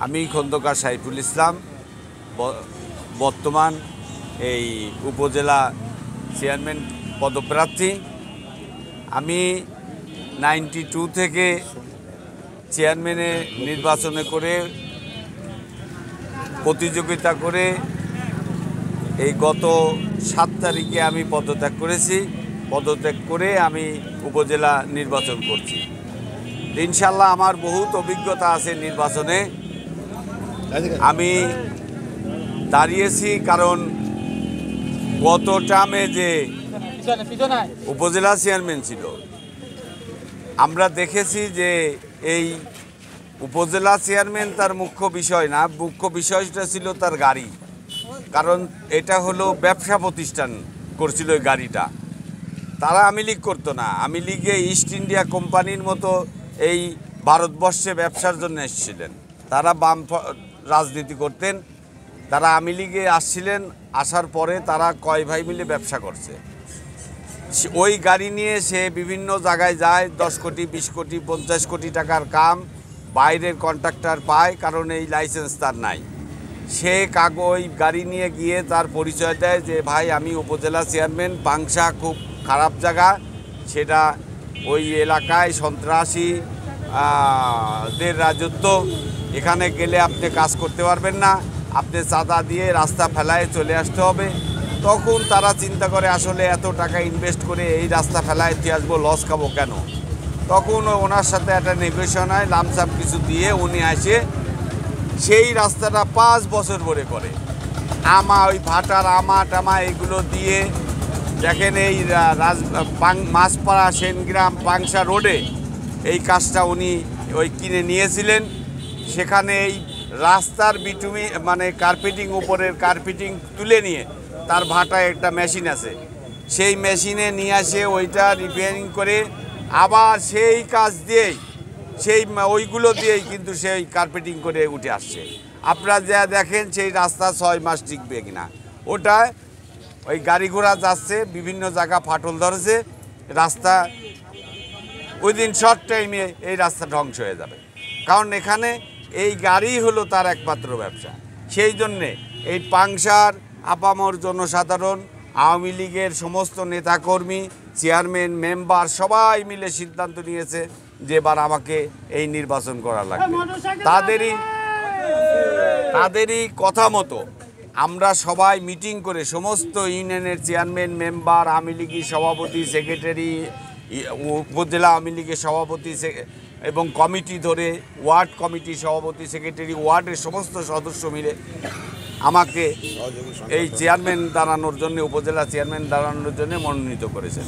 আমি খন্দকার সাইফুল ইসলাম বর্তমান এই উপজেলা চেয়ারম্যান পদপ্রার্থী। আমি 92 থেকে চেয়ারম্যানে নির্বাচনে করে প্রতিযোগিতা করে এই গত 7 তারিখে আমি পদত্যাগ করেছি। পদত্যাগ করে আমি উপজেলা নির্বাচন করছি। ইনশাল্লাহ আমার বহুত অভিজ্ঞতা আছে নির্বাচনে। আমি দাঁড়িয়েছি কারণ গত টার্মে যে উপজেলা চেয়ারম্যান ছিল, আমরা দেখেছি যে এই উপজেলা চেয়ারম্যান তার মুখ্য বিষয় না, মুখ্য বিষয়টা ছিল তার গাড়ি। কারণ এটা হলো ব্যবসা প্রতিষ্ঠান করছিল ওই গাড়িটা। তারা আওয়ামী লীগ করতো না, আওয়ামী লীগে ইস্ট ইন্ডিয়া কোম্পানির মতো এই ভারতবর্ষে ব্যবসার জন্য এসেছিলেন। তারা বাম রাজনীতি করতেন। তারা আওয়ামী লীগে আসছিলেন, আসার পরে তারা কয় ভাই মিলে ব্যবসা করছে। ওই গাড়ি নিয়ে সে বিভিন্ন জায়গায় যায়, 10 কোটি 20 কোটি 50 কোটি টাকার কাম বাইরের কন্ট্রাক্টর পায়, কারণ এই লাইসেন্স তার নাই। সে ওই গাড়ি নিয়ে গিয়ে তার পরিচয় দেয় যে ভাই আমি উপজেলা চেয়ারম্যান, পাংশা খুব খারাপ জায়গা, সেটা ওই এলাকায় সন্ত্রাসী দের রাজত্ব, এখানে গেলে আপনি কাজ করতে পারবেন না, আপনি চাঁদা দিয়ে রাস্তা ফেলায় চলে আসতে হবে। তখন তারা চিন্তা করে আসলে এত টাকা ইনভেস্ট করে এই রাস্তা ফেলায় দিয়ে আসবো, লস খাবো কেন। তখন ওনার সাথে একটা নেগোসিয়েশন হয়, লামসাম কিছু দিয়ে উনি আসে সেই রাস্তাটা 5 বছর ধরে করে। ওই ভাটার টামা এগুলো দিয়ে দেখেন এই মাছপাড়া সেনগ্রাম পাংশা রোডে এই কাজটা উনি ওই কিনে নিয়েছিলেন। সেখানে এই রাস্তার বিটুমি মানে কার্পেটিং, উপরের কার্পেটিং তুলে নিয়ে তার ভাটায় একটা মেশিন আছে, সেই মেশিনে নিয়ে আসে ওইটা রিপেয়ারিং করে আবার সেই কাজ দিয়েই ওইগুলো দিয়েই কিন্তু সেই কার্পেটিং করে উঠে আসছে। আপনারা যা দেখেন সেই রাস্তা 6 মাস টিকবে কিনা, ওটা ওই গাড়ি ঘোড়া যাচ্ছে, বিভিন্ন জায়গা ফাটল ধরেছে, রাস্তা উইদিন শর্ট টাইমে এই রাস্তা ধ্বংস হয়ে যাবে। কারণ এখানে এই গাড়ি হলো তার একমাত্র ব্যবসা। সেই জন্যে এই পাংশার আপামর জনসাধারণ, আওয়ামী লীগের সমস্ত নেতাকর্মী, চেয়ারম্যান, মেম্বার সবাই মিলে সিদ্ধান্ত নিয়েছে যে এবার আমাকে এই নির্বাচন করা লাগবে। তাদেরই কথা মতো আমরা সবাই মিটিং করে সমস্ত ইউনিয়নের চেয়ারম্যান, মেম্বার, আওয়ামী লীগের সভাপতি, সেক্রেটারি, উপজেলা আওয়ামী লীগের সভাপতি এবং কমিটি ধরে ওয়ার্ড কমিটি সভাপতি, সেক্রেটারি, ওয়ার্ডের সমস্ত সদস্য মিলে আমাকে এই চেয়ারম্যান দাঁড়ানোর জন্য, উপজেলা চেয়ারম্যান দাঁড়ানোর জন্য মনোনীত করেছেন।